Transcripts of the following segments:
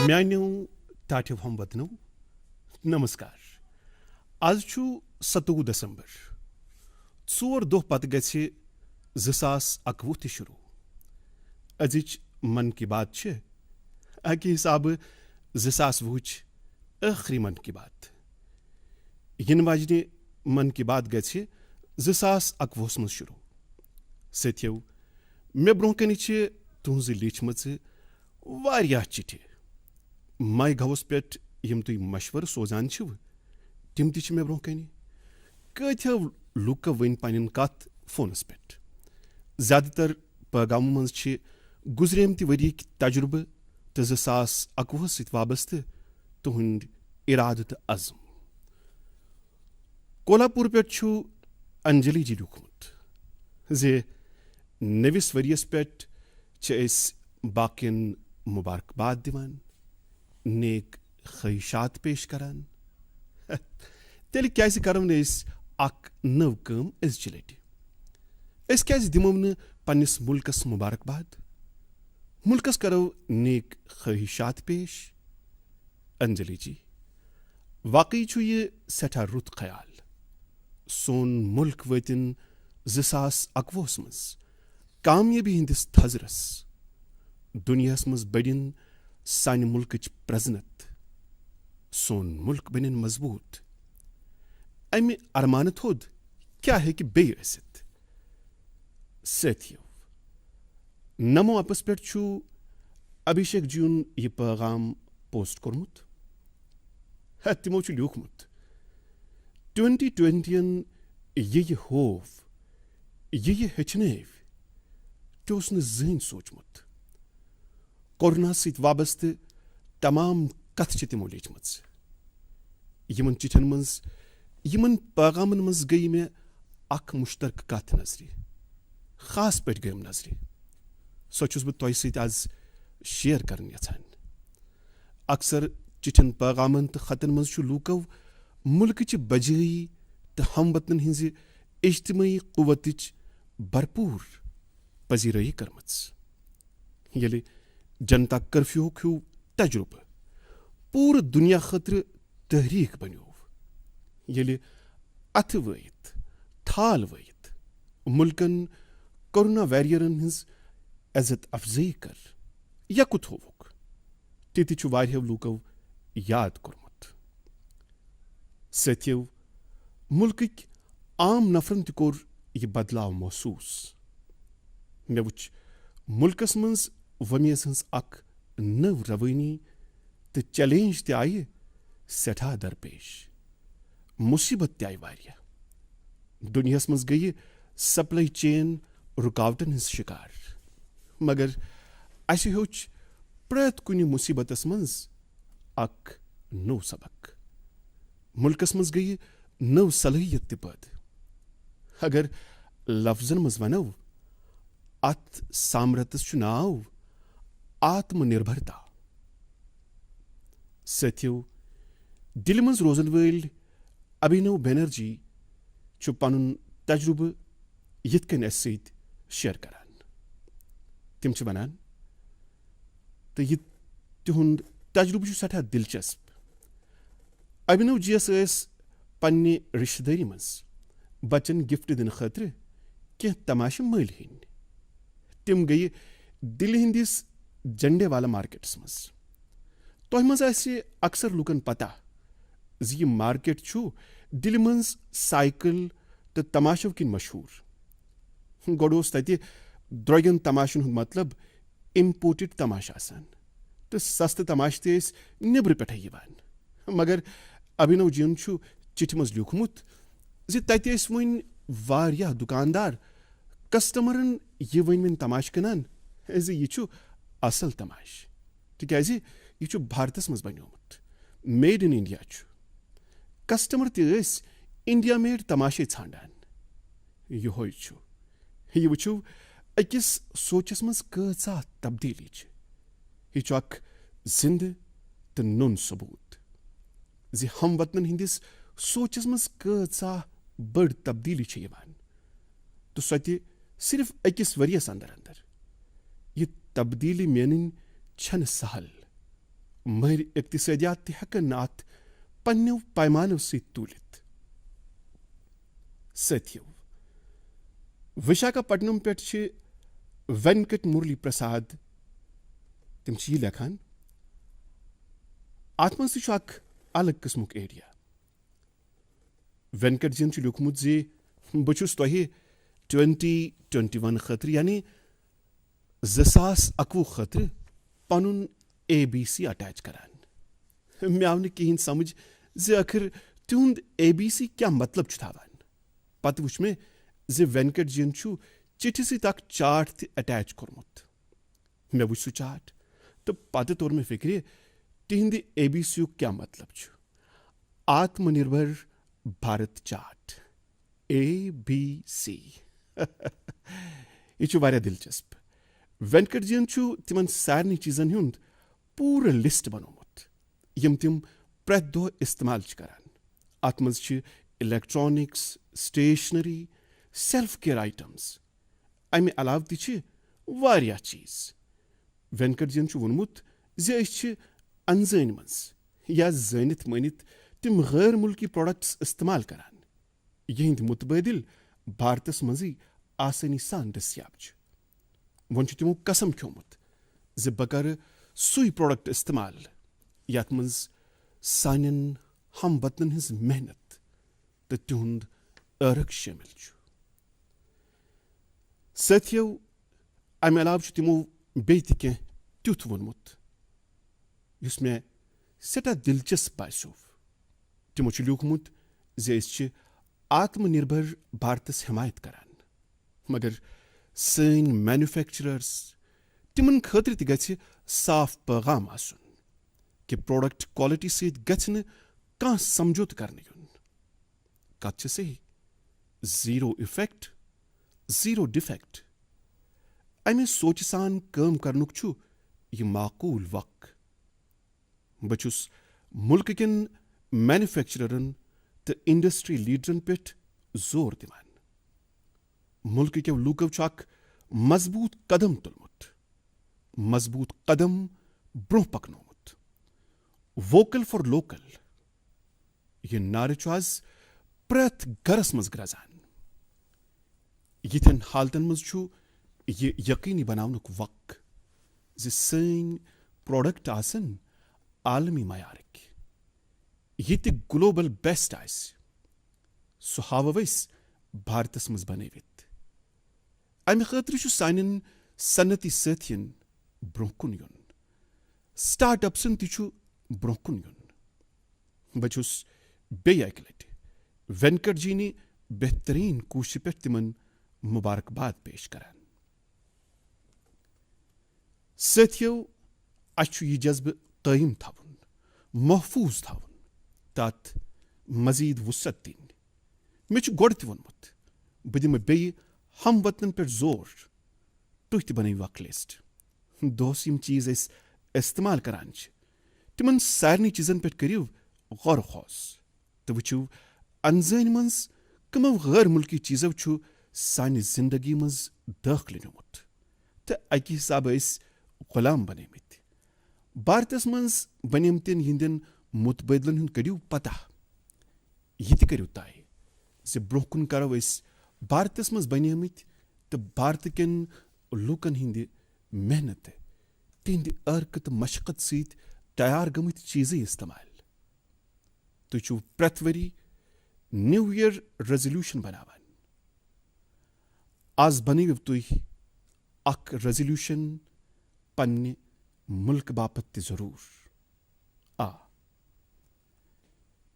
म्यान्यो टाठ्यो हमवतनो नमस्कार आज छु 27 दिसंबर 4 दो पत गछि 2021 ते शुरू अजिच मन की बात छे अकि हिसाब 2020 आखरी मन की बात इन वाजने मन की बात गछि 2021 मज शुरू सत्यो मे ब्रोंकनि छे तुहज लिचमच वारिया चिठी माय घवस पेट यम तुय मशवर सोजान छव तिम ति मे ब्रोंकनि कथ्यो लुक वन पन्न कथ फोनस पेट ज्यादातर पैगाम मज छे गुजरेमति वरी तजुर्बे तो 2021 सत वाबस्त तुहंद इराद तो अज़म कोल्हापुर पे छु अंजलि जी लिखमुत जे नविस वरियस पेट बाकियन मुबारकबाद दिवान नेक ख्वाहिशात पेश करान तेल क्या करो न अख नव कम अजचि लटि क्या दिमो न पन्निस मुल्कस मुबारकबाद मुल्कस करो नेक ख्वाहिशात पेश अंजलि जी वाकई छु ये सठा रुत ख्याल सोन मुल्क वतिन 2021 मज कामयाबी हिंदिस थजरस दुनियास मज बड़िन सान मुल्कच प्रजनत सोन मुल्क बनिन मजबूत अमि अरमान थोद क्या है कि बे ٲसित साथियों नमो एपस पे छु अभिषेक जीन यह पैगाम पोस्ट कोर्मुत तिमो छु लिखमुत 2020 ये होफ ये हेचनेव तो उसने जहन सोचमुत कोरोना सत वाबस्त तमाम कथ तिमो लिचमच यमन चिठन मज यमन पैगामन मज गई मे अख मुश्तरक कथ नजरि खास पे गयम नजरि सो छुस बह तोह सत आज शेयर करन यछान अक्सर चिठन पैगामन तो खतन मज छु लूको मुल्कच बजई तो हमवतन हिंज इज्तिमाई कुव्वतच भरपूर पजीरई करमच यले जनता कर्फ्यू ख्यू तजुर्बे पूर दुनिया खतर तहरीक बनो यले अथ वयत थाल वयत मुल्कन कोरोना वैरियरन हिंज इज्जत अफजई कर यकुत होवुक तिति छु वारियो लूको याद कोरमुत साथियों मुल्क आम नफरन त कोर यह बदलाव महसूस मे वुच मुल्कस मज वमेस हंस अख नव रवानी तो चैलेंज ते आये सठा दरपेश मुसीबत ते आई वारिया दुनियास मज गई सप्लाई चेन रुकावटन हंस शिकार मगर अस होच प्रत कुनि मुसीबतस मज अख नव सबक मुल्कस मज गई नव सलाहियत ते पैद अगर लफ्जन मज वनो अत सामरतस छु नाव आत्मनिर्भरता साथियों दिल मज रोजन वल अभिनव बैनर्जी छु पनुन तजुर्बे यिथ कन अस सत शेयर करान तिम छु वनान तो यह तिहुंद तजुर्बे छु सठा दिलचस्प अभिनव जी यस पन्ने रिश्तेदारी मज बच्चन गिफ्ट दिन खतर कह तमाश मल हन तिम गई दिल हिंदिस झंडे वाला मार्केटस मज तोह मज अक्सर लुकन पता जी मार्केट छु दिल मज साइकिल तो तमाशो किन मशहूर गोडोस तति द्रोगन तमाशन हुंद मतलब इम्पोर्टेड तमाश आसान तो सस्त तमाश ते निब्र पे यवान मगर अभिनव जीन छु चिठि मज लिखमुत जी तति वन वारिया दुकानदार कस्टमरन यह वन तमाश कनान जी यह छु असल तमाश तिक्याज यह छु भारतस मज बन्योमुत मेड इन इंडिया छु कस्टमर ते इंडिया मेड तमाशे छांडान यहोय छु यह वुचु अकिस सोचस मज कचा तब्दीली छ यह छु अख जिंद तो नुन सबूत जी हमवतन हिंदिस सोचस मज कचा बड़ तब्दीली छ यवान तो सो सिर्फ अकिस वरियस अंदर अंदर यह तब्दीली मेन छन सहल مٲہِر اقتصٲدِیات تہِ ہٮ۪کن نہٕ اَتھ پننٮ۪و پیمانو سۭتۍ توٗلِتھ. سٲتھِو، وشاکھاپٹنم پٮ۪ٹھ چھِ وینکٹ مرلی پرساد. تِم چھِ یہِ لیکھان: اتھ منٛز تہِ چھُ اکھ الگ قٕسمُک ایریا. وینکٹ جین چھُ لیوٗکھمُت زِ بہٕ چھُس تۄہہِ 2021 خٲطرٕ یعنی 2021 خٲطرٕ پنُن ABC اٹیچ کران. مےٚ آو نہٕ کِہینۍ سمجھ زِ ٲخٕر تِہُنٛد ABC کیٛاہ مطلب چھُ تھاوان. پتہٕ وُچھ مےٚ زِ وینکٹ جین چھُ چِٹھِ سۭتۍ اکھ چارٹ تہِ اٹیچ کوٚرمُت. مےٚ وُچھ سُہ چارٹ تہٕ پتہٕ توٚر مےٚ فِکرِ تِہنٛدِ ABC یُک کیٛاہ مطلب چھُ. آتم نربر بھارت چارٹ ABC. یہِ چھُ واریاہ دلچسپ. وینکٹ جین چھُ تِمن سارنٕے چیٖزن ہُنٛد پوٗرٕ لسٹ بنوومُت یِم تِم پرٛٮ۪تھ دۄہ استعمال چھِ کران. اتھ منٛز چھِ electronics, stationary, self care items. امہِ علاوٕ تہِ چھِ واریاہ چیٖز. وینکٹ جین چھُ ووٚنمُت زِ أسۍ چھِ انزٲنۍ منٛز یا زٲنِتھ مٲنِتھ تِم غٲر مُلکی پروڈکٹس استعمال کران یِہنٛدۍ مُتبٲدِل بھارتس منٛزٕے آسٲنی سان دٔستیاب چھِ. وۄنۍ چھُ تِمو قسم کھیوٚمُت زِ بہٕ کرٕ سُے پروڈکٹ استعمال یتھ منٛز سانٮ۪ن ہم وطنن ہٕنٛز محنت تہٕ تِہُنٛد عٲرق شٲمِل چھُ. سٲتھِو، امہِ علاوٕ چھُ تِمو بیٚیہِ تہِ کینٛہہ تیُتھ ووٚنمُت یُس مےٚ سٮ۪ٹھاہ دلچسپ باسیٚو. تِمو چھُ لیوٗکھمُت زِ أسۍ چھِ آتم نربر بھارتس حمایت کران مگر سٲنۍ مینوفیکچرٲرٕس تِمن خٲطرٕ تہِ گژھِ صاف پیغام آسُن کہِ پروڈکٹ کالٹی سۭتۍ گژھِ نہٕ کانٛہہ سمجھوتہٕ کرنہٕ یُن. کتھ چھِ صحیح. 0 اِفیکٹ 0 ڈِفیکٹ. امہِ سونچہِ سان کٲم کرنُک چھُ یہِ معقوٗل وق. بہٕ چھُس مُلکہٕ کٮ۪ن مینوفیکچررن تہٕ انڈسٹری لیڈرن پٮ۪ٹھ زور دِوان. مُلکہٕ کٮ۪و لوٗکو چھُ اکھ مضبوٗط قدم تُلمُت، مضبوٗط قدم برٛونٛہہ پکنومُت. Vocal for local. یہِ نعرٕ چھُ آز پرٛٮ۪تھ گرس منٛز گرٛزان. یِتھٮ۪ن حالتن منٛز چھُ یہِ یقینی بناونُک وق زِ سٲنۍ پروڈکٹ آسن عالمی معیارٕکۍ. یہِ تہِ گلوبل بیسٹ آسہِ سُہ ہاوو أسۍ بھارتس منٛز بنٲوِتھ. امہِ خٲطرٕ چھُ سانٮ۪ن صنعتی سٲتھین برٛونٛہہ کُن یُن. سٹارٹ اپسن تہِ چھُ برٛونٛہہ کُن یُن. بہٕ چھُس بیٚیہِ اکہِ لٹہِ وینکٹ جینہِ بہتریٖن کوٗششہِ پٮ۪ٹھ تِمن مُبارکباد پیش کران. سٲتھِو، اسہِ چھُ یہِ جذبہٕ قٲیِم تھاوُن، محفوٗظ تھاوُن تہٕ اتھ مزیٖد وُصعت دِنۍ. مےٚ چھُ گۄڈٕ تہِ ووٚنمُت بہٕ دِمہٕ بیٚیہِ ہم وطنن پٮ۪ٹھ زور. تُہۍ تہِ بنٲیِو اکھ لسٹ. دۄہس یِم چیٖز أسۍ استعمال کران چھِ تِمن سارنٕے چیٖزن پٮ۪ٹھ کٔرِو غور و خوص تہٕ وٕچھِو انزٲنۍ منٛز کٕمو غٲر مُلکی چیٖزو چھُ سانہِ زندگی منٛز دٲخلہٕ نیوٗمُت تہٕ اکہِ حسابہٕ أسۍ غلام بنٲومٕتۍ. بھارتس منٛز بنیمتٮ۪ن ہٕنٛدٮ۪ن مُتبٲدِلن ہُنٛد کٔرِو پتہ. یہِ تہِ کٔرِو طے زِ برٛونٛہہ کُن کرو أسۍ بھارتس منٛز بنیمٕتۍ تہٕ بھارتہٕ کٮ۪ن لوٗکن ہٕنٛدِ محنتہٕ، تِہنٛدِ عٲرقہٕ تہٕ مشقت سۭتۍ تیار گٔمٕتۍ چیٖزٕے استعمال. تُہۍ چھِو پرٛٮ۪تھ ؤری نیو یِیَر ریزولیوشن بناوان. آز بنٲوِو تُہۍ اکھ ریزولیوشن پننہِ مُلکہٕ باپتھ تہِ ضروٗر.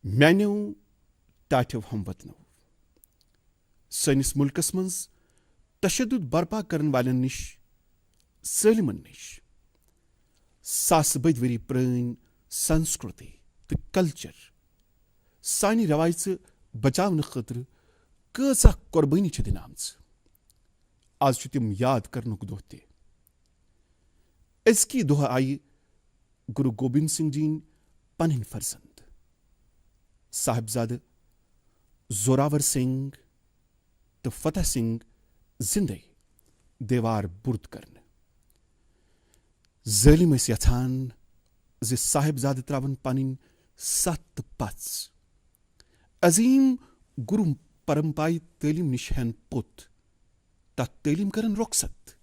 میانیو ٹاٹھیو ہم وطنو، سٲنِس مُلکس منٛز تشدُد برپا کرن والٮ۪ن نِش، سٲلِمن نِش ساسہٕ بٔدۍ ؤری پرٛٲنۍ سنسکرتی تہٕ کلچر، سانہِ رٮ۪وایژٕ بچاونہٕ خٲطرٕ کۭژاہ قۄربٲنی چھِ دِنہٕ آمژٕ. آز چھُ تِم یاد کرنُک دۄہ تہِ. أزکی دۄہ آیہِ گُروٗ گوبِنٛد سنگھ جِین پنٕنۍ فرزند صاحبزادٕ زوراور سنگھ تہٕ فتح سنگھ زِندَے دیوار بُرد کرنہٕ. ظٲلِم ٲسۍ یژھان زِ صاحبزادٕ تراون پنٕنۍ 7 پژھ عظیٖم گُروٗ پرمپایہِ تعلیٖم نِش ہٮ۪ن پوٚت تتھ تعلیٖم کرن رۄخصت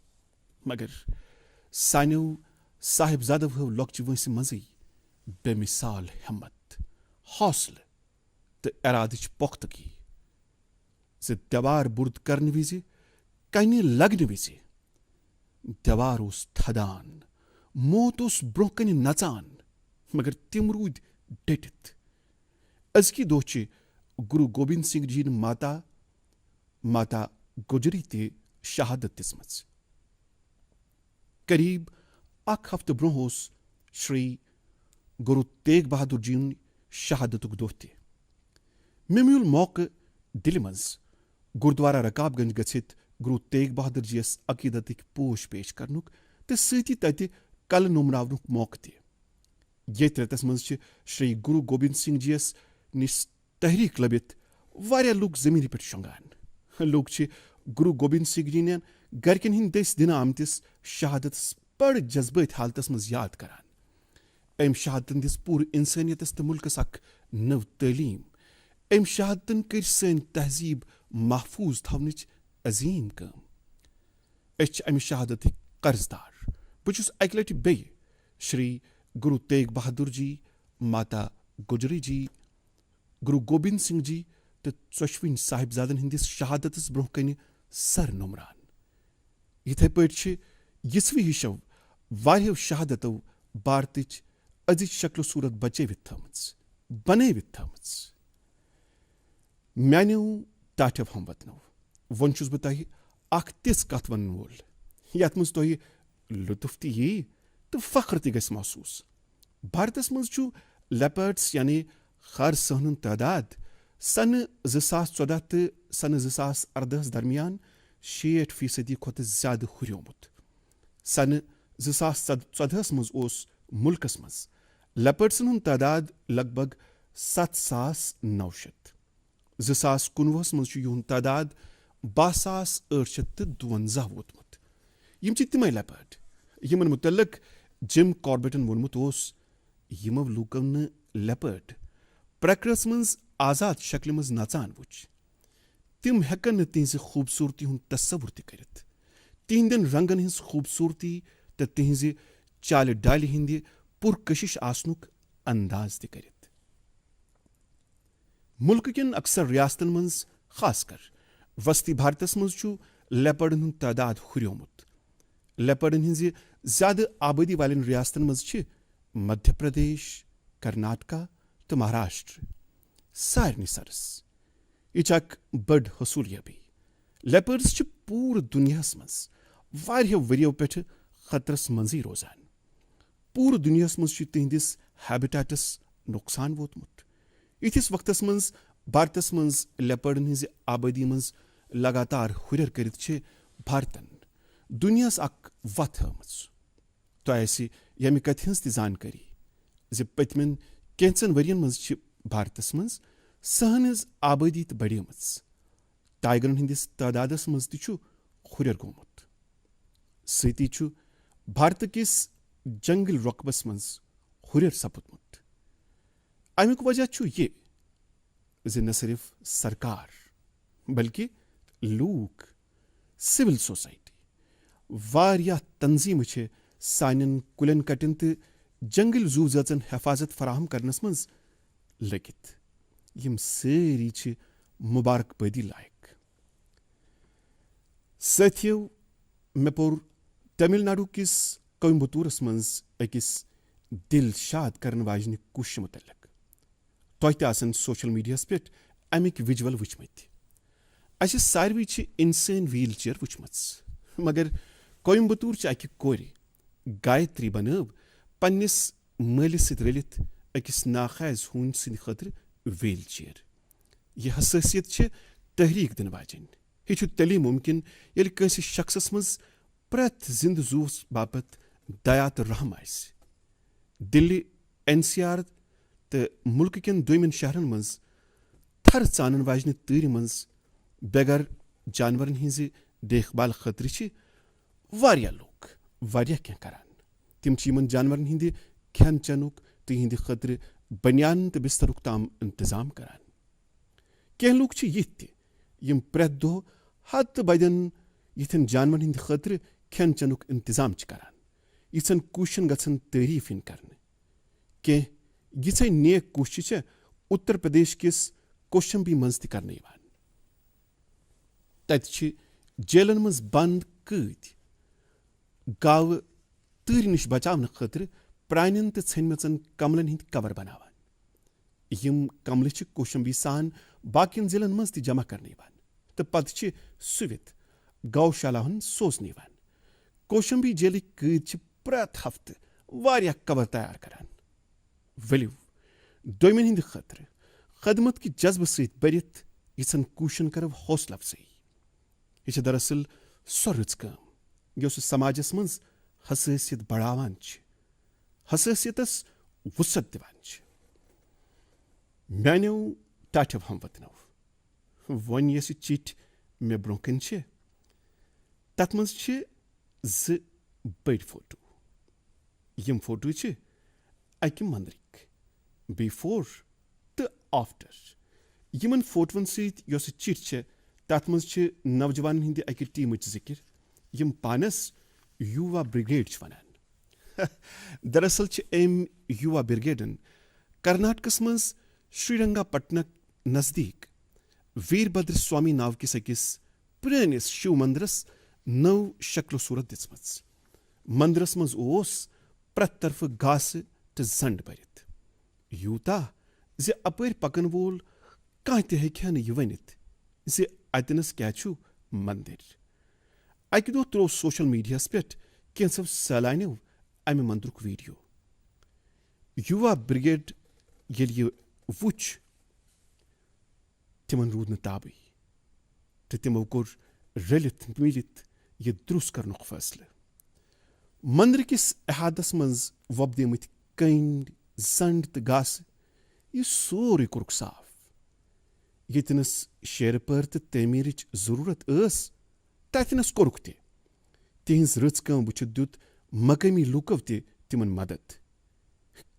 مگر سانیو صاحبزادو ہٲو لۄکچہِ وٲنٛسہِ منٛزٕے بے مِثال ہٮ۪مت حوصلہٕ تہٕ ارادٕچ پۄختگی زِ دیوار بُرد کرنہٕ وِزِ کنہِ لگنہٕ وِزِ دیوار اوس تھدان موت اوس برونٛہہ کنہِ نژان مگر تِم روٗدۍ ڈٔٹِتھ أزکہِ دۄہ چھِ گُروٗ گوبِند سنگھ جی یِن ماتا گُجری تہِ شہادت دِژمٕژ قریٖب 1 ہفتہٕ برونٛہہ اوس شری گُروٗ تیغ بہادُر جی یُن شہادتُک دۄہ تہِ مےٚ میوٗل موقعہٕ دِلہِ منٛز گُردوارا رکاب گنج گٔژھِتھ گُروٗ تیغ بہادُر جی یس عقیٖدتٕکۍ پوش پیش کرنُک تہٕ سۭتی تتہِ کلہٕ نوٚمناونُک موقعہٕ تہِ ییٚتھۍ رٮ۪تس منٛز چھِ شری گُروٗ گوبِند سنگھ جی یس نِش تحریٖک لٔبِتھ واریاہ لُکھ زٔمیٖنہِ پٮ۪ٹھ شۄنٛگان لُکھ چھِ گُروٗ گوبِند سنگھ جی یَن گرِکٮ۪ن ہٕنٛدۍ دٔسۍ دِنہٕ آمتِس شہادتس بڑٕ جذبٲتی حالتس منٛز یاد کران أمۍ شہادتن دِژ پوٗرٕ اِنسٲنیتس تہٕ مُلکس اکھ نٔو تعلیٖم أمۍ شہادتن کٔرۍ سٲنۍ تہذیٖب محفوٗظ تھاونٕچ عظیٖم کٲم أسۍ چھِ امہِ شہادتٕکۍ قرضدار بہٕ چھُس اکہِ لٹہِ بیٚیہِ شری گُروٗ تیغ بہادُر جی ماتا گُجری جی گُروٗ گوبِند سنگھ جی تہٕ 14 صاحبزادن ہٕنٛدِس شہادتس برونٛہہ کنہِ سر نوٚمران یِتھے پٲٹھۍ چھِ یِژھوِ ہِشو واریاہو شہادتو بھارتٕچ أزِچ شکلو صوٗرت بنٲوِتھ تھٲمٕژ میانیو ٹاٹھیو ہموطنو وۄنۍ چھُس بہٕ تۄہہِ اکھ تِژھ کتھ ونن وول یتھ منٛز تۄہہِ لُطف تہِ یی تہٕ فخر تہِ گژھِ محسوٗس بھارتس منٛز چھُ لیپٲرڈس یعنی خار سٕہنُن تعداد سنہٕ 2014 تہٕ سنہٕ 2018 درمیان 60% کھۄتہٕ زیادٕ ہُریومُت سنہٕ 2014 منٛز اوس مُلکس منٛز لیپٲرڈسن ہُنٛد تعداد لگ بگ 7,900 2019 منٛز چھُ یِہُنٛد تعداد 62,852 ووتمُت یِم چھِ تِمے لیپٲرڈ یِمن مُتعلق جِم کاربیٹن ووٚنمُت اوس یِمو لوٗکو نہٕ لیپٲرڈ پرٛکرس منٛز آزاد شکلہِ منٛز نژان وُچھ تِم ہٮ۪کن نہٕ تِہنٛزِ خوٗبصوٗرتی ہُنٛد تصوُر تہِ کٔرِتھ تِہنٛدٮ۪ن رنگن ہٕنٛز خوٗبصوٗرتی تہٕ تِہنٛزِ چالہِ ڈالہِ ہٕنٛدِ پُرکٔشش آسنُک انداز تہِ کٔرِتھ مُلکہٕ کٮ۪ن اکثر ریاستن منٛز خاص کر وسطی بھارتس منٛز چھُ لیپٲرڈن ہُنٛد تعداد ہُریومُت لیپٲرڈن ہٕنٛزِ زیادٕ آبٲدی والٮ۪ن ریاستن منٛز چھِ مدھیہ پردیش کرناٹکا تہٕ مہاراشٹر سارنٕے سرس یہِ چھِ اکھ بٔڑ حصوٗلیٲبی لیپٲرڈس چھِ پوٗرٕ دُنیاہس منٛز واریاہو ؤرِیو پٮ۪ٹھٕ خطرس منٛزٕے روزان پوٗرٕ دُنیاہس منٛز چھُ تِہنٛدِس ہیبِٹیٹس نۄقصان ووتمُت یِتھِس وقتس منٛز بھارتس منٛز لیپٲرڈن ہٕنٛزِ آبٲدی منٛز لگاتار ہُرٮ۪ر کٔرِتھ چھِ بھارتن دُنیاہس اکھ وتھ ہٲومٕژ تۄہہِ آسہِ ییٚمہِ کتھِ ہٕنٛز تہِ زانکٲری زِ پٔتمٮ۪ن کینٛژن ؤرین منٛز چھِ بھارتس منٛز سٕہن ہٕنٛز آبٲدی تہِ بڑیمٕژ ٹائیگرن ہٕنٛدِس تعدادس منٛز تہِ چھُ ہُرٮ۪ر گوٚمُت سۭتی چھُ بھارتہٕ کِس جنگل رۄقبس منٛز ہُرٮ۪ر سپُدمُت امیُک وجہ چھُ یہِ زِ نہ صرف سرکار بلکہِ لوٗکھ سِول سوسایٹی واریاہ تنظیٖمہٕ چھِ سانٮ۪ن کُلٮ۪ن کٹٮ۪ن تہٕ جنگل زوٗ زٲژن حفاظت فراہم کرنس منٛز لٔگِتھ یِم سٲری چھِ مُبارک بٲدی لایق سٲتھیو مےٚ پوٚر تامِل ناڈوٗ کِس کویمبٹورس منٛز أکِس دِل شاد کرن واجنہِ کوٗششہِ مُتعلق تۄہہِ تہِ آسن سوشل میڈیاہس پٮ۪ٹھ امیِکۍ وِجول وٕچھمٕتۍ اَسہِ ساروٕے چھِ اِنسٲنۍ ویٖل چیئر وٕچھمٕژ مگر کویمبٹور چہِ اکہِ کورِ گایتری بنٲو پننِس مٲلِس سۭتۍ رٔلِتھ أکِس ناخیز ہوٗنۍ سٕنٛدِ خٲطرٕ ویٖل چیئر یہِ حساسیت چھِ تحریٖک دِنہٕ واجیٚنۍ یہِ چھُ تیٚلی مُمکِن ییٚلہِ کٲنٛسہِ شخصس منٛز پرٛٮ۪تھ زِندٕ زوٗوس باپتھ دیا تہٕ رحم آسہِ دِلہِ NCR تہٕ مُلکہٕ کٮ۪ن دوٚیمٮ۪ن شہرن منٛز تھرٕ ژانن واجنہِ تۭرِ منٛز بےٚ گھر جانورن ہٕنٛزِ دیکھ بھال خٲطرٕ چھِ واریاہ لُکھ واریاہ کینٛہہ کران تِم چھِ یِمن جانورن ہٕنٛدِ khen chenuk tihindi khatre banyan te bistaruk tam intizam karan. Kehen luk chi yit te yim pret do hat baden yithin janwan hindi khatre khen chenuk intizam ch karan. Yithan kushin gatsan tarifin karne. Ke yithay nek kushiche Uttar Pradesh kis Koshambi manz ti karne ivan. Tat chi jailan manz band kyti gav turi nish bachavna khatre prainin te tsenmechan kamlan hind cover banavan. Yim kamle chi Koshambi san bakin zilan manz ti jama karne ivan. Te pad chi suvit gaushalahun sosne ivan. Koshambi jaili kyti chi prat hafte varya cover tayar karan. Value Doimen hind khatre khadmat ki jazb sait barit yitsan kushin karav hosla afzai. Ye darasal sorrits kam yos samajas manz hassasiyat badavan ch. Hassasiyatas wusat divan ch. Menev tatev hamvatnav. Von yesi cheat me bronkin ch. Tat manz ch z bait photo. Yim photo ch aikim mandrik. Before the after. Yiman photovan sit yos cheat tat manz ch navjawan hindi aki team ch zikir. Yim panas Yuva Brigade ch vanan. Darasal ch Yuva Brigade Karnatkas manz Srirangapatna nazdik Veerbhadra Swami nav kis akis pranis Shiv mandras nav shaklo surat ditsmats. Mandras manz os prat tarf gas te zand barit. Yuta ze apar pakan vol kaite hekhan yuvanit ze atnas kyachu mandir. Aikido through social media spit kensav salainu I'm a mandruk video. Yuva Brigade yeli vuch timan rudna tabi. Titimokor relit milit ye drus karnok fasle. Mandrikis ahadas manz wabdemit kind zand te gas ye sori kurk saaf. Yetines sherper te temirich zururat us tatines korukte. Tins rutskam buchudut makami lukavte timan madat.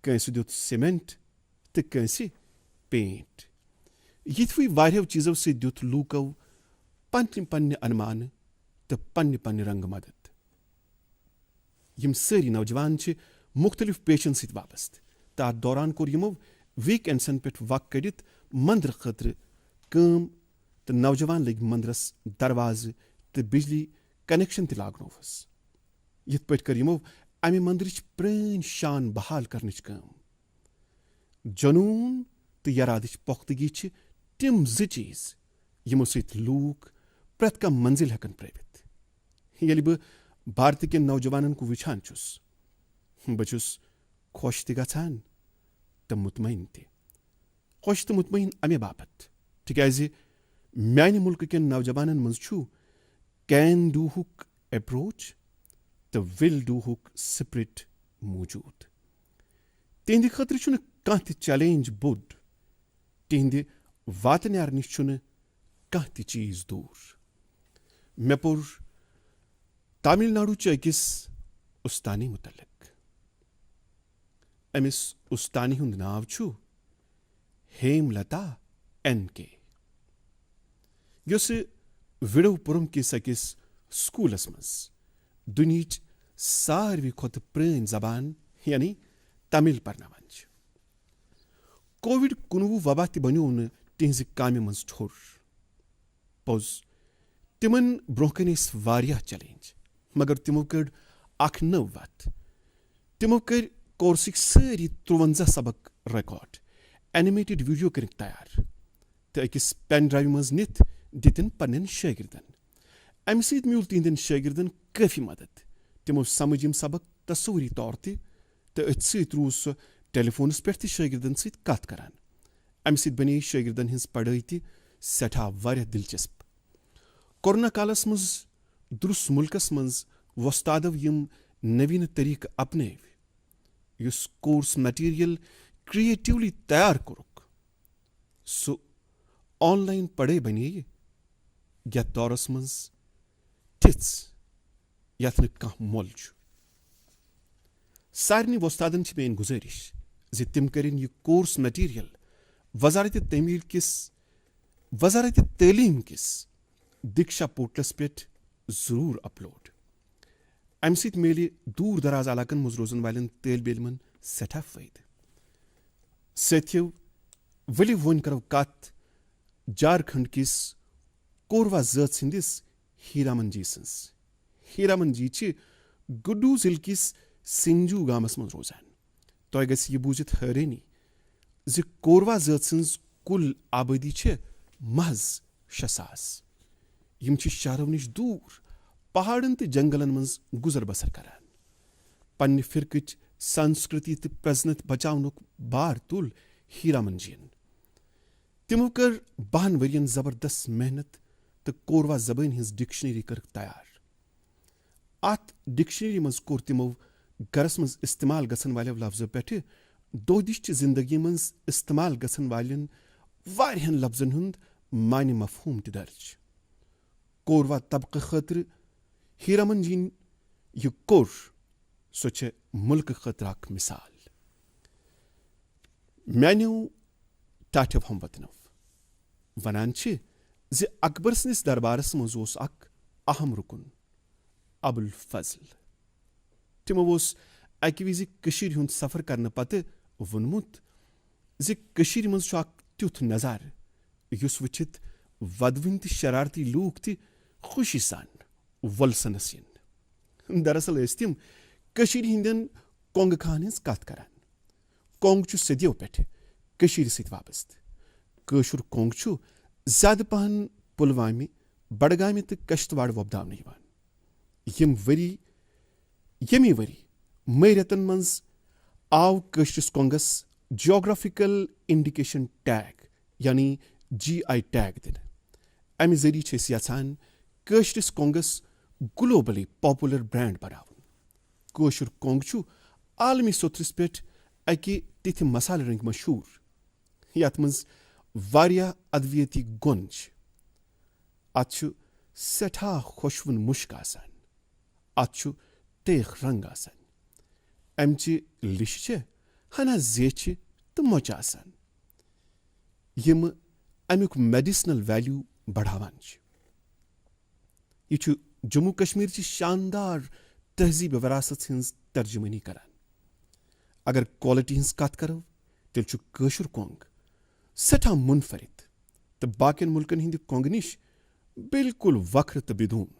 Kansi dut cement te kansi paint. Yitwi varyav chizav se dut lukav panni anman te panni rang madat. Yim sari navjawan che mukhtalif patients sit wabast. Taar doran kor yimov weekend san pet wak kadit mandr khatre kam te navjawan leg mandras darwaz te bijli connection te lagnovas. Yit pet kar yimov ami mandrich pran shan bahal karnich kam. Janoon te yaradich pochtagi che tim zichiz yimo sit luk pret ka manzil hekan private. Yeli bu Bharti ke naujawanan ko vichan chus. Bachus khosh te gathan te mutmain te. Khosh te mutmain ame bapat. Tikazi myani mulk ke naujawanan manz chu can do hook approach the will do hook separate موجود. Tindi khatre chune kanti challenge bud. Tindi vatan yarni chune kanti cheez dur. Mepur Tamil Nadu chakis ustani mutalak. Emis ustani hund nav chu Hemlata NK. Yose Vidav Puram kisakis schoolas mas dunich sarvi khot pran zaban yani Tamil parnavanch. Covid kunuvu vabati banyun tinzi kami mas chhor. Pos timan brokenis varia challenge. Magar timokad ak navat. Timokad korsik sari truvanza sabak record. Animated video karik tayar. Te akis pen drive mas nit ditin panen shagirdan. Amsid multindin shagirdan kafi madat. Timo samajim sabak tasuri torti te etsit rus telefoon sperti shagirdan sit kat karan. Amsid bani shagirdan hins padaiti setha varya dilchasp. Corona kalas muz drus mulkas manz wostadav yim navin tariq apnev. Yus course material creatively tayar koruk. So online pade bani ya doras manz tits yatne ka molj. Sarni वोस्तादन छ main गुजारिश ज तिम करें यह course material वजारत तालीम किस दीक्षा portals पे जरूर अपलोड। अमि सत मिले दूर दराज इलाकन मज रोजन वाले तालिब इल्मन सठा फायदे। साथियों, वली वन करो कत झारखंड किस कोरवा जात सिंदिस हीरामन जी सन्स। हीरामन जी छ गुड्डू जिल किस सिंजू गामस मज रोजान। तोह गस यह बूझित हैरानी ज कोरवा जात सन्स कुल आबादी छ महज 6,000। यम छ शहरों निश दूर पहाड़न तो जंगलन मज गुजर बसर करान। पन्ने फिरकच संस्कृति तो प्रजनत बचावनुक बार तुल हीरामन जीन। तिमो कर 12 वरियन जबरदस्त मेहनत तो कोरवा जबान हिंस डिक्शनरी कर तैयार। अत डिक्शनरी मज कोर तिमो गरस मज इस्तेमाल गसन वाले लफ्जों पे दोदिश जिंदगी मज इस्तेमाल गसन वालन वारियन लफ्जन हुंद मानी मफहूम त दर्ज। कोरवा तबक़ खतर हीरामन जीन यह कोर सो छ मुल्क खतर अख मिसाल। म्यान्यो टाठ्यव हमवतनव वनान छ ज अकबर सनिस दरबारस मज ओस अख अहम रुकुन अबुल फजल। तिमो ओस अकि विज कशीर हुंद सफर करने पते वोनमुत ज कशीर मज छ अख त्युथ नजार युस वचित वदविन त शरारती लूक त खुशी सान वलसनस यन। दरअसल ٲسۍ तिम कशीर हिंदन कोंग खान हिंस कत करान। कोंग छु सदियों पे कशीर सत वाबस्त। कशुर कोंग छु ज्यादा पहन पुलवामे, बडगामे तो कश्तवाड़ वोबदावन यवान। यमी वरी मई रेतन मज आव कशरिस कोंगस जियोग्राफिकल इंडिकेशन टैग यानी GI टैग दिन। अमि जरिए छ यचान कशरिस कोंगस ग्लोबली पॉपुलर ब्रांड बनावन। कशुर कोंग छु आलमी सोथरिस पे अकि तिथ मसाल रंग मशहूर यत मज वारिया अद्वियती गुन छ। अत छु सठा खुशवन मुश्क आसान। अत छु तेख रंग आसान। अमचि लिश छ हना जेछ तो मोच आसान। यम अमुक मेडिसिनल वैल्यू बढ़ावान छ। यह छु जम्मू कश्मीर की शानदार तहजीब विरासत हिंस तर्जुमनी करान। अगर क्वालिटी हिंस कत करो तेल छु कशुर कोंग सठा मुनफरिद तो बाकियन मुल्कन हिंद कोंग निश बिल्कुल वक्र तो बिदून।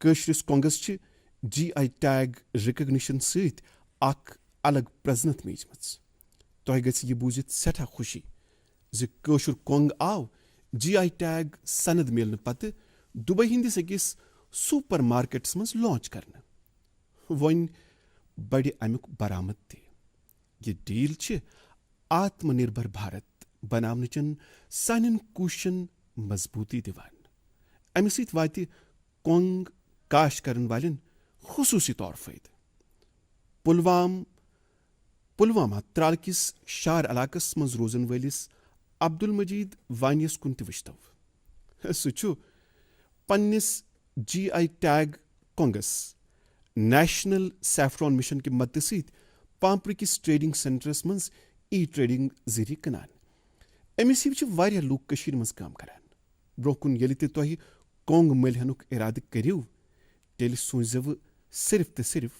कशरिस कोंगस छ GI टैग रिकग्निशन सहित अख अलग प्रजनत मीजमच। तोह गछ यह बूझित सठा खुशी ज कशुर कोंग आव GI टैग सनद मिलने पते दुबई हिंदिस अकिस सुपर मार्केट्स मज लॉन्च करना। वन बड़े अमुक बरामद ते। यह डील छ आत्मनिर्भर भारत बनावनचन सानन कोशिशन मजबूती दिवान। अमि सत वाति कोंग काश करन वालन खुसूसी तौर फायदे। पुलवामा त्राल किस शार इलाकस मज रोजन वलिस अब्दुल मजीद वानियस कुन त वुचतव। सह छु पन्निस GI टैग कोंगस नेशनल सैफ्रॉन मिशन के मद सहित पांप्र किस ट्रेडिंग सेंटरस मज ट्रेडिंग जरिए कनान। अमिस वारिया लूक कशीर मज काम करान। ब्रोह कुन यलि ते तोह कोंग मल हेनुक इरादे करियो तेल सोचव सिर्फ तो सिर्फ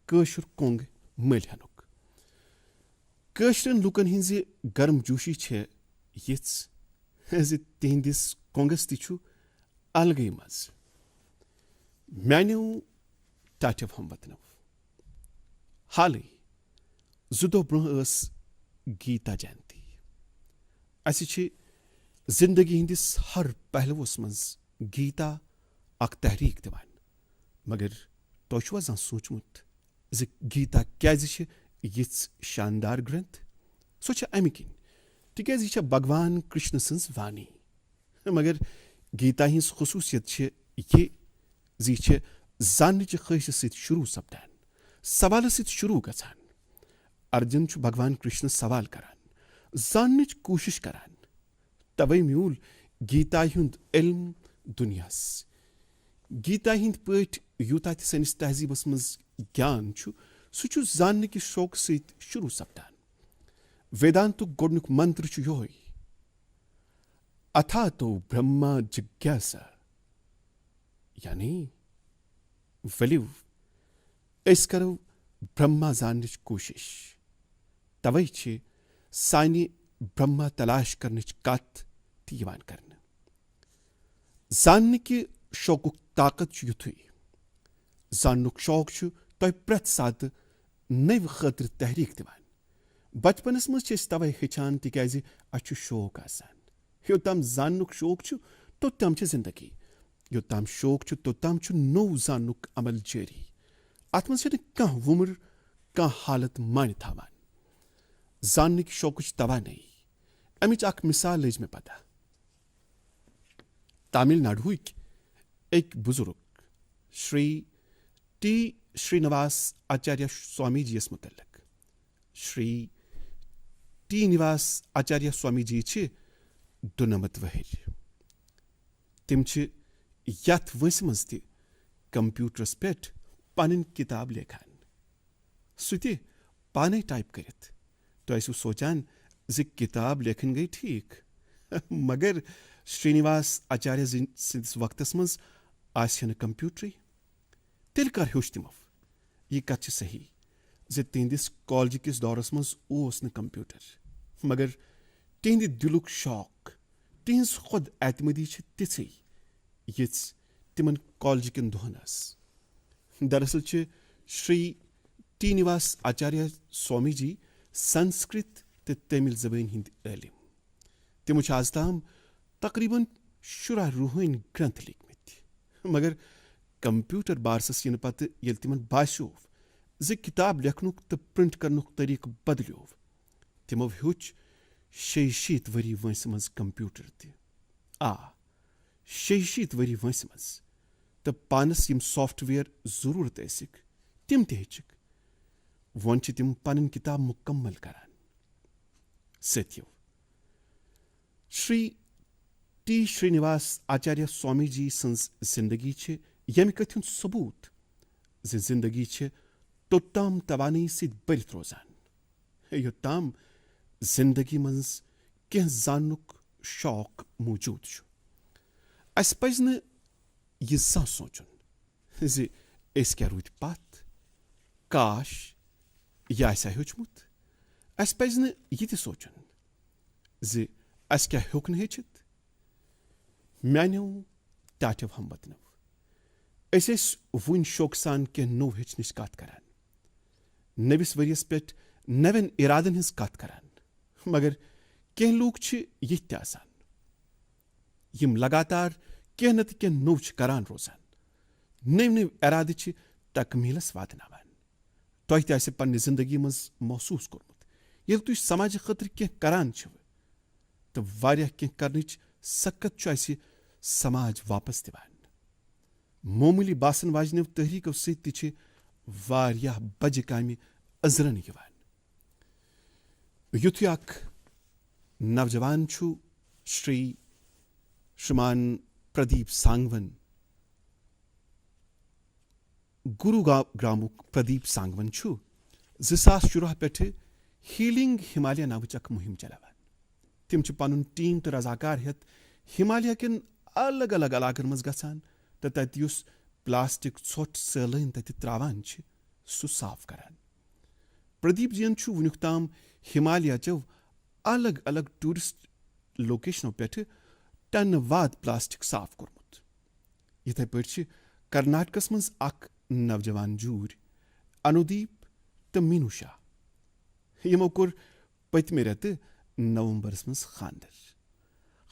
कशुर कोंग मल हेनुक। कशरन लुकन हिंज गर्म जोशी छ यिच तिहंदिस कोंगस ति छु अलगै मज। म्यान्यो टाठ्यव हमवतनव हालै 2 दो ब्रोह ٲस गीता जयंती। असि छ जिंदगी हिंदिस हर पहलुस मज गीता अख तहरीक दिवान। मगर तुह छुआ जां सोचमुत ज गीता क्याज छ यिच शानदार ग्रंथ? सो छ अमि किन तिक्याज यह छ भगवान कृष्ण सन्स वाणी। मगर गीता हिंस खुसूसियत छ यह ज यह छ जानच ख्वाहिश सत शुरू सपदान, सवाल सत शुरू गछान। अर्जुन छु भगवान कृष्ण सवाल करान, जानच कोशिश करान। तवै म्यूल गीता हुंद इल्म दुनियास। गीता हिंद पट यूता सनिस तहजीबस मज ज्ञान छु सु छु जानने कि शौक सहित शुरू सपदान। वेदांतुक गोडनुक मंत्र छु योई, अथा तो ब्रह्मा जिज्ञासा, यानी वलिव इस करो ब्रह्मा जानने कोशिश तवई छे साइनी ब्रह्मा तलाश करने कत तीवान करना। जानने की शौकुक ताकत युथुई, जाननुक शौक छु तोय प्रत सात नव खतर तहरीक दिवान। बचपनस मज तवे हेचान तिकाज अच्छु शौक आसान। योताम जाननुक शौक छु तोताम छ जिंदगी, योताम शौक छु तोताम छु नो जाननुक अमल जारी। अत मज कह वुमर कह हालत मान थावान। जानने की शौक तवा नहीं। अमिच अख मिसाल लेज में पता। तमिलनाडु एक बुजुर्ग श्री टी श्रीनिवास आचार्य स्वामी जी मुतलक। श्री टी निवास आचार्य स्वामी जी छ दुनमत वहर। तिम छ यथ वंस मज त कंप्यूटरस पे पन किताब लेखान। सु त पाने टाइप करित तो ऐसु सोचान जि किताब लेखन गई ठीक, मगर श्रीनिवास आचार्य सिंस वक्तस मज आसन कंप्यूटरी। तेल कर होश तिमो यह कथ सही जे तिंदिस कॉलेज किस दौरस मज ओस न कंप्यूटर, मगर तिंद दिलुक शौक तिहस खुद एतमदी तिथि यिच तिमन कॉलेज किन दोहनस। दरअसल छ श्री टी निवास आचार्य स्वामी जी संस्कृत ते तमिल जबान हिंद इलम। तिमो आज तम तकरीबन 10 रूहानी ग्रंथ लिखमित, मगर कंप्यूटर बारसस इन पत ये तिमन बास्यो जे किताब लेखनुक तो प्रिंट करनुक तरीक बदलो, तिमो हेच 60 वरी वंस मज कंप्यूटर त। 60 वरी वंस मज तो पानस यम सॉफ्टवेयर जरूरत ऐसिक तिम ते हेचिक। वन छ तिम पन किताब मुकम्मल करान। सत्यो श्री टी श्रीनिवास आचार्य स्वामी जी सन्स जिंदगी छ यमि कथ सबूत जे जिंदगी छ तोताम तवानी सिद बरित रोजान। योताम जिंदगी मंज कह जाननुक शौक मौजूद छ। अस पज न यह जा सोचुन जे अस क्या रूद पत, काश यह आसा हेचमुत। अस पज न यह त सोचुन जे अस क्या हेक न हेचित। म्यानो टाटव हम वतनव अस वन शौक सान कह नो हेचनिश कत करान, नविस वरियस पे नवन इरादन हिंस कत करान, मगर कह लोग यह आसान यम लगातार कह न कह नो करान रोजान। नव नव इराद तकमीलस वातनावान। तुह त पन्ने जिंदगी मज महसूस कोर्मुत ये तुम समाज खतर कह करान तो वारिया कह करनिच सकत समाज वापस दिवान। मामूली बासन वाजन तहरीकों सत वारिया बज कामि अजरन यवान। युथु अख नौजवान छु श्रीमान प्रदीप सांगवन, गुरुग्रामुक प्रदीप सांगवन छु 2014 पे हीलिंग हिमालय नावच अख मुहिम चलावान। तिम छु पनुन टीम तो रजाकार हेत हिमालय किन अलग अलग इलाकन मज गसान तो तत युस प्लास्टिक ছোट सैलन तत त्रावान छ सु साफ करान। प्रदीप जीन छु वुनुक ताम हिमालय चो अलग अलग टूरिस्ट लोकेशनों पे टन वाद प्लास्टिक साफ कोर्मुत। इथे पे कर्नाटकस मज अख नौजवान जूर अनुदीप तो मीनूषा यमो कोर पतमे रेत नवंबरस मज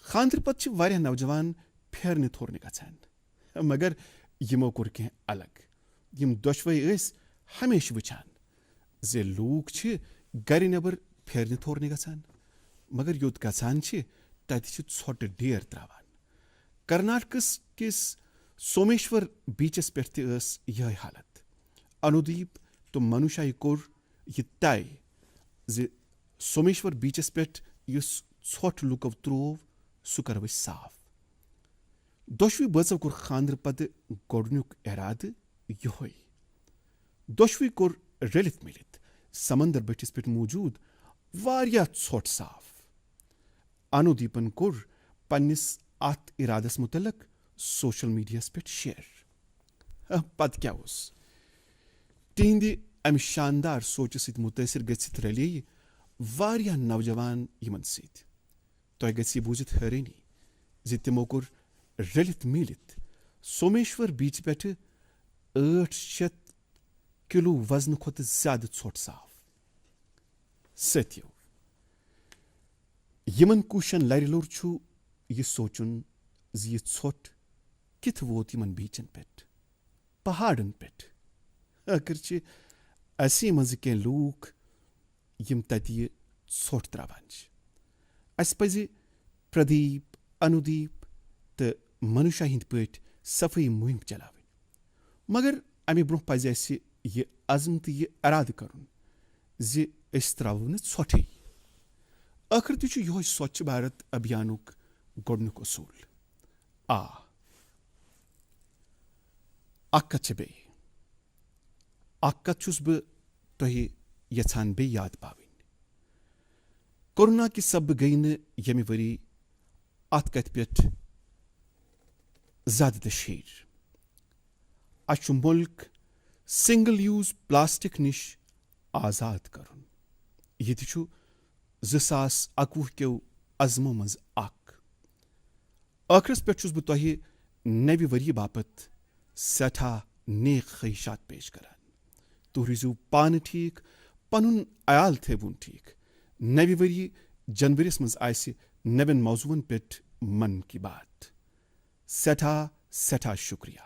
खानदर पत वारिया नौजवान फेरने थोरने गछान, मगर यमो कोर कह अलग। यम दोशवई हमेशा वचान जे लोग गर नबर फेरने थोरने गछान, मगर योत गछान तत ছোट ढेर त्रावान। कर्नाटकस किस सोमेश्वर बीचस पे यह हालत। अनुदीप तो मनुषा कोर यह तय जे सोमेश्वर बीचस पे ছোट लुकव त्रोव सु कर साफ। दोशवी बचव कोर खानदर पत गोडनुक इराद योई। दोशवी कोर रलित मिलित समंदर बटिस पे मौजूद वारिया षोट साफ। अनुदीपन कोर पन्निस अत इरादस मुतलक सोशल मीडिया पे शेयर। पत क्या उस तिहंदि अमि शानदार सोच सत मुतासिर गसित रले वारिया नौजवान यमन सत। तोह गसि बूजित हैरानी ज तिमो कोर रलित मिलित सोमेश्वर बीच पे 800 किलो वजन खोत ज्यादा षोट साफ। सत्यो यमन कुशन लरि लोर छु यह सोचुन ज यह षोट किथ वोत यमन बीचन पे पहाड़न पे। अगर च असी मज के लूक यम तत यह षोट त्रावान अस पज प्रदीप अनुदीप तो मनुष्य हिंद पे सफाई मुहिम चलावन। मगर अमि ब्रोह पज अस यह अज़म तो यह इराद करुन ज अस त्रावो न षोटे। आखिर तो यह स्वच्छ भारत अभियानुक गोडनुक उसूल। अक्कत बे अक्कत छुस बह तोह यछान बे याद पावन। कोरोना की सब गई न यमि वरी अत कत पे ज्यादा तशहीर। अस मुल्क सिंगल यूज प्लास्टिक निश आजाद करुन। यह 2021 के अज़मों मज अख। आखिरस पे छुस बह तोह नवि वरी बापत सठा नेक ख्वाहिशात पेश करान। तुह रोजू पान ठीक पनुन अयाल थेवुन ठीक। नवि वरी जनवरीस मज आसि नवन मौजून पे मन की बात। सठा सठा शुक्रिया।